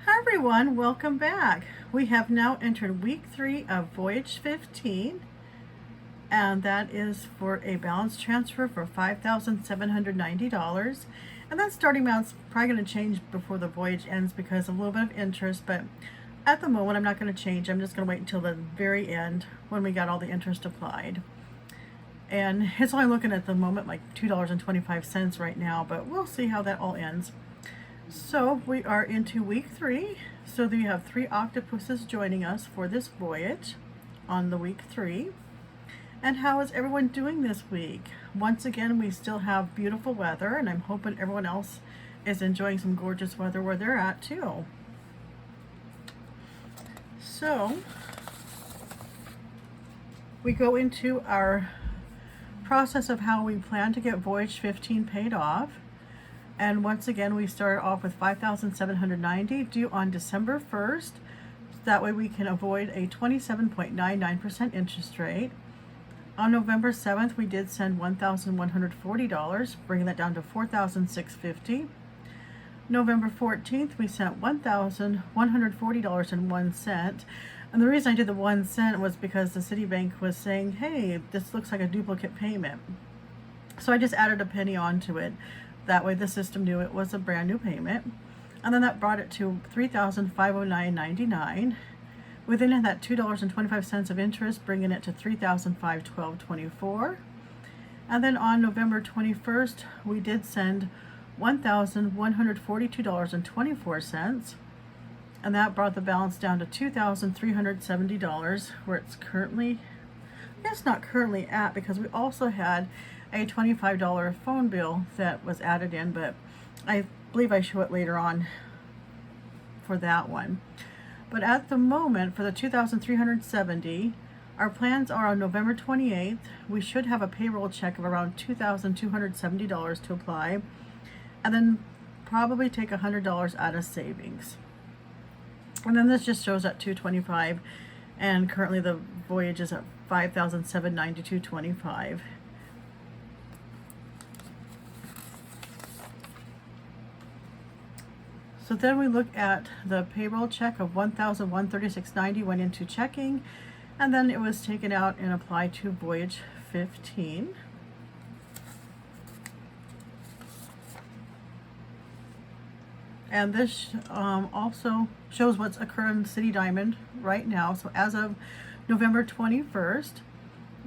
Hi everyone, welcome back. We have now entered week 3 of Voyage 15, and that is for a balance transfer for $5,790. And that starting amount's probably going to change before the voyage ends because of a little bit of interest, but at the moment I'm not going to change. I'm just going to wait until the very end when we got all the interest applied. And it's only looking at the moment like $2.25 right now, but we'll see how that all ends. So we are into week 3. So we have 3 octopuses joining us for this voyage on the week 3. And how is everyone doing this week? Once again, we still have beautiful weather, and I'm hoping everyone else is enjoying some gorgeous weather where they're at too. So we go into our process of how we plan to get Voyage 15 paid off. And once again, we start off with $5,790 due on December 1st. That way we can avoid a 27.99% interest rate. On November 7th, we did send $1,140, bringing that down to $4,650. November 14th, we sent $1,140.01. And the reason I did the 1 cent was because the Citibank was saying, hey, this looks like a duplicate payment. So I just added a penny onto it. That way the system knew it was a brand new payment. And then that brought it to $3,509.99. We then had that $2.25 of interest, bringing it to $3,512.24. And then on November 21st, we did send $1,142.24. And that brought the balance down to $2,370, where it's currently, I guess not currently at, because we also had a $25 phone bill that was added in, but I believe I show it later on for that one. But at the moment, for the $2,370, our plans are on November 28th. We should have a payroll check of around $2,270 to apply, and then probably take $100 out of savings. And then this just shows at $225, and currently the voyage is at $5,792.25. So then we look at the payroll check of $1,136.90 went into checking, and then it was taken out and applied to Voyage 15. And this also shows what's occurring in City Diamond right now. So as of November 21st,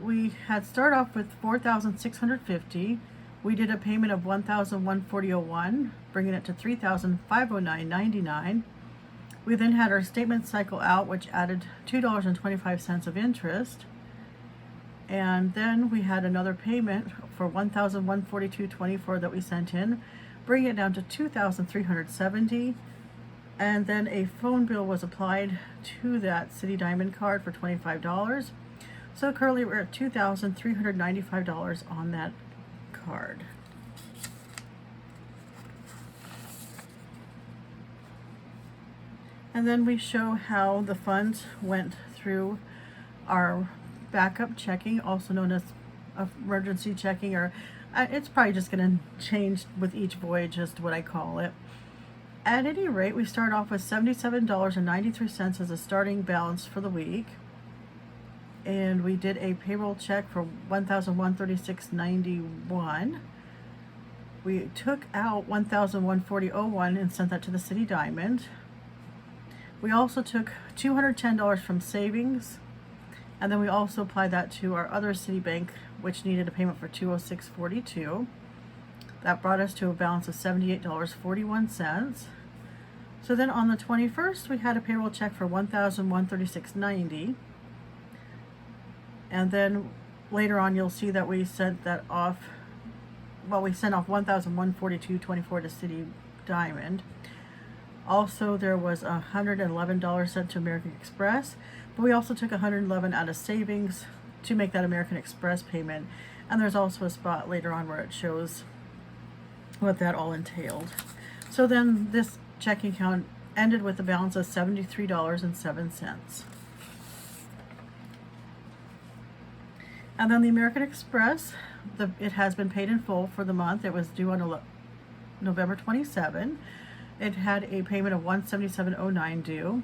we had started off with $4,650. We did a payment of $1,140.01, bringing it to $3,509.99. We then had our statement cycle out, which added $2.25 of interest. And then we had another payment for $1,142.24 that we sent in, bringing it down to $2,370. And then a phone bill was applied to that City Diamond card for $25. So currently we're at $2,395 on that card. And then we show how the funds went through our backup checking, also known as emergency checking, or it's probably just going to change with each voyage as to what I call it. At any rate, we start off with $77.93 as a starting balance for the week. And we did a payroll check for $1,136.91. We took out $1,140.01 and sent that to the City Diamond. We also took $210 from savings, and then we also applied that to our other Citibank, which needed a payment for $206.42. That brought us to a balance of $78.41. So then on the 21st, we had a payroll check for $1,136.90. And then later on, you'll see that we sent that off. Well, we sent off $1,142.24 to City Diamond. Also, there was $111 sent to American Express, but we also took $111 out of savings to make that American Express payment. And there's also a spot later on where it shows what that all entailed. So then this checking account ended with a balance of $73.07. And then the American Express, it has been paid in full for the month. It was due on November 27. it had a payment of $177.09 due.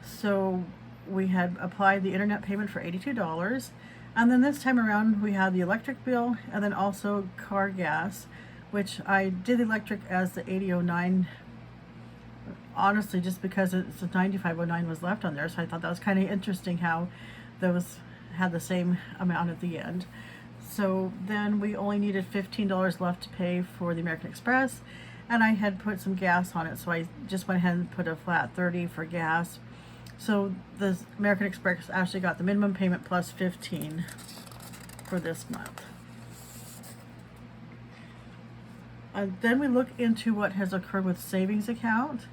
So we had applied the internet payment for $82. And then this time around we had the electric bill and then also car gas, which I did electric as the $80.09, honestly just because it's a $95.09 was left on there, so I thought that was kind of interesting how those had the same amount at the end. So then we only needed $15 left to pay for the American Express, and I had put some gas on it, so I just went ahead and put a flat 30 for gas. So the American Express actually got the minimum payment plus 15 for this month. Then we look into what has occurred with savings account.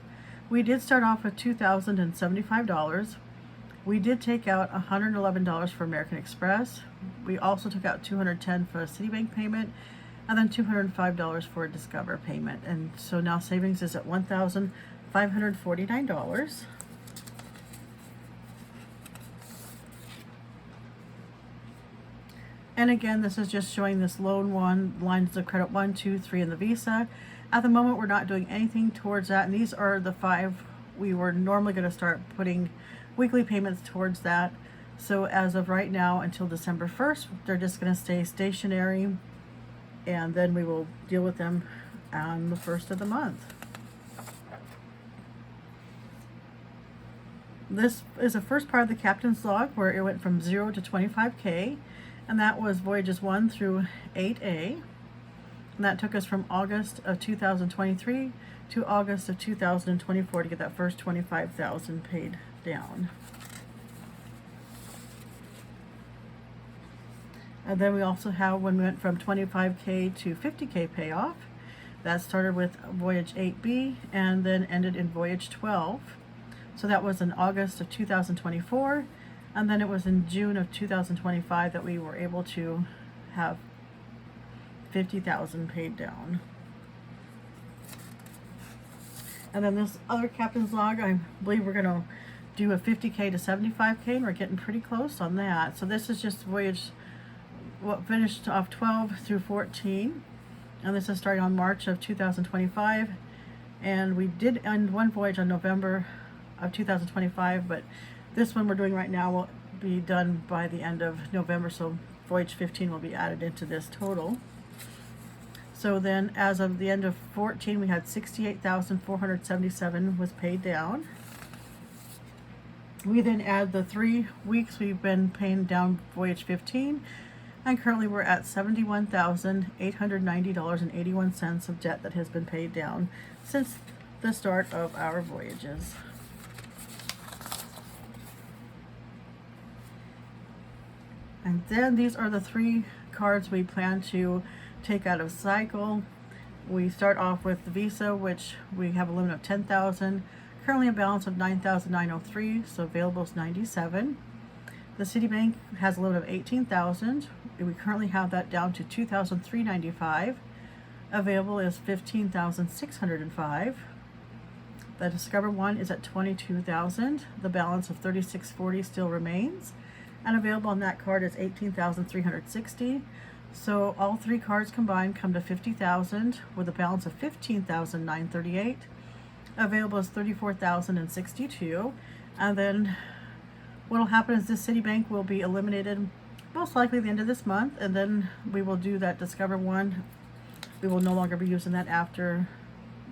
We did start off with $2,075. We did take out $111 for American Express. We also took out $210 for a Citibank payment, and then $205 for a Discover payment. And so now savings is at $1,549. And again, this is just showing this loan one, lines of credit 1, 2, 3, and the Visa. At the moment, we're not doing anything towards that, and these are the 5 we were normally going to start putting weekly payments towards that. So as of right now, until December 1st, they're just going to stay stationary, and then we will deal with them on the 1st of the month. This is the first part of the captain's log where it went from 0 to 25K. And that was Voyages 1 through 8A. And that took us from August of 2023 to August of 2024 to get that first $25,000 paid down. And then we also have when we went from 25K to 50K payoff. That started with Voyage 8B and then ended in Voyage 12. So that was in August of 2024. And then it was in June of 2025 that we were able to have $50,000 paid down. And then this other captain's log, I believe we're going to do a 50K to 75K, and we're getting pretty close on that. So this is just Voyage, what finished off 12 through 14. And this is starting on March of 2025. And we did end one voyage on November of 2025, but this one we're doing right now will be done by the end of November, so Voyage 15 will be added into this total. So then as of the end of 14, we had $68,477 was paid down. We then add the 3 weeks we've been paying down Voyage 15, and currently we're at $71,890.81 of debt that has been paid down since the start of our voyages. And then these are the 3 cards we plan to take out of cycle. We start off with the Visa, which we have a limit of $10,000, currently a balance of $9,903, so available is 97. The Citibank has a limit of $18,000. We currently have that down to $2,395. Available is $15,605. The Discover one is at $22,000. The balance of $36.40 still remains. And available on that card is $18,360. So all 3 cards combined come to $50,000 with a balance of $15,938. Available is $34,062. And then what will happen is this Citibank will be eliminated most likely at the end of this month, and then we will do that Discover one. We will no longer be using that after.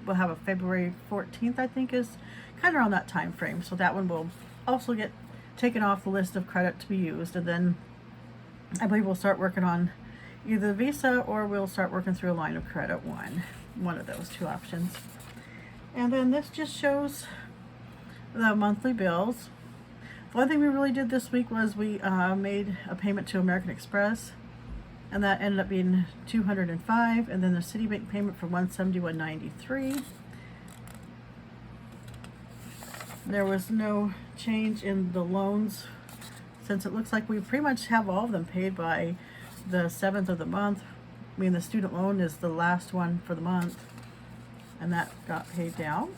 We'll have a February 14th, I think, is kind of around that time frame. So that one will also get taken off the list of credit to be used, and then I believe we'll start working on either the Visa or we'll start working through a line of credit one of those 2 options. And then this just shows the monthly bills. The one thing we really did this week was we made a payment to American Express, and that ended up being $205, and then the Citibank payment for $171.93. There was no change in the loans, since it looks like we pretty much have all of them paid by the 7th of the month. I mean, the student loan is the last one for the month, and that got paid down.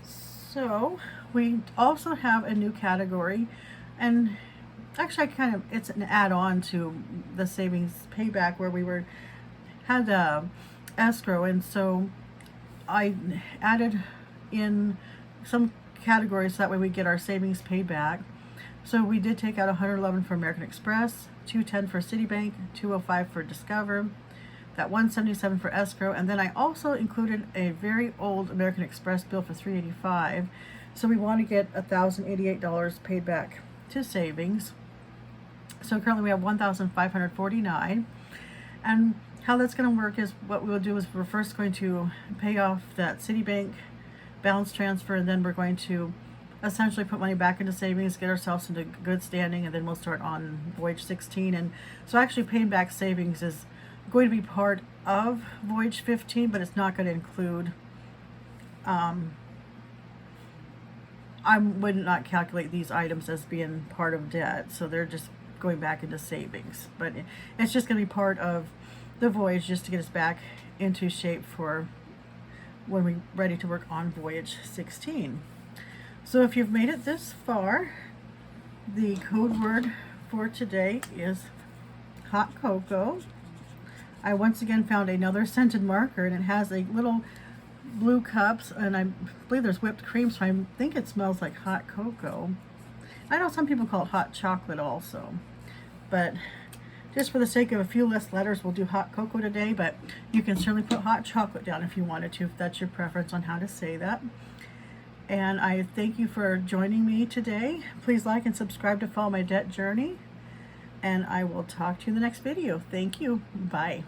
So we also have a new category, and actually it's an add-on to the savings payback, where we had escrow, and so I added in some categories so that way we get our savings paid back. So we did take out 111 for American Express, 210 for Citibank, 205 for Discover, that 177 for escrow, and then I also included a very old American Express bill for $385. So we want to get $1,088 paid back to savings. So currently we have $1,549, and how that's going to work is what we'll do is we're first going to pay off that Citibank balance transfer, and then we're going to essentially put money back into savings, get ourselves into good standing, and then we'll start on Voyage 16. And so actually paying back savings is going to be part of Voyage 15, but it's not going to include, I would not calculate these items as being part of debt, so they're just going back into savings. But it's just going to be part of the voyage just to get us back into shape for when we're ready to work on Voyage 16. So if you've made it this far, the code word for today is hot cocoa. I once again found another scented marker, and it has a little blue cups, and I believe there's whipped cream, so I think it smells like hot cocoa. I know some people call it hot chocolate also, but just for the sake of a few less letters, we'll do hot cocoa today, but you can certainly put hot chocolate down if you wanted to, if that's your preference on how to say that. And I thank you for joining me today. Please like and subscribe to follow my debt journey, and I will talk to you in the next video. Thank you. Bye.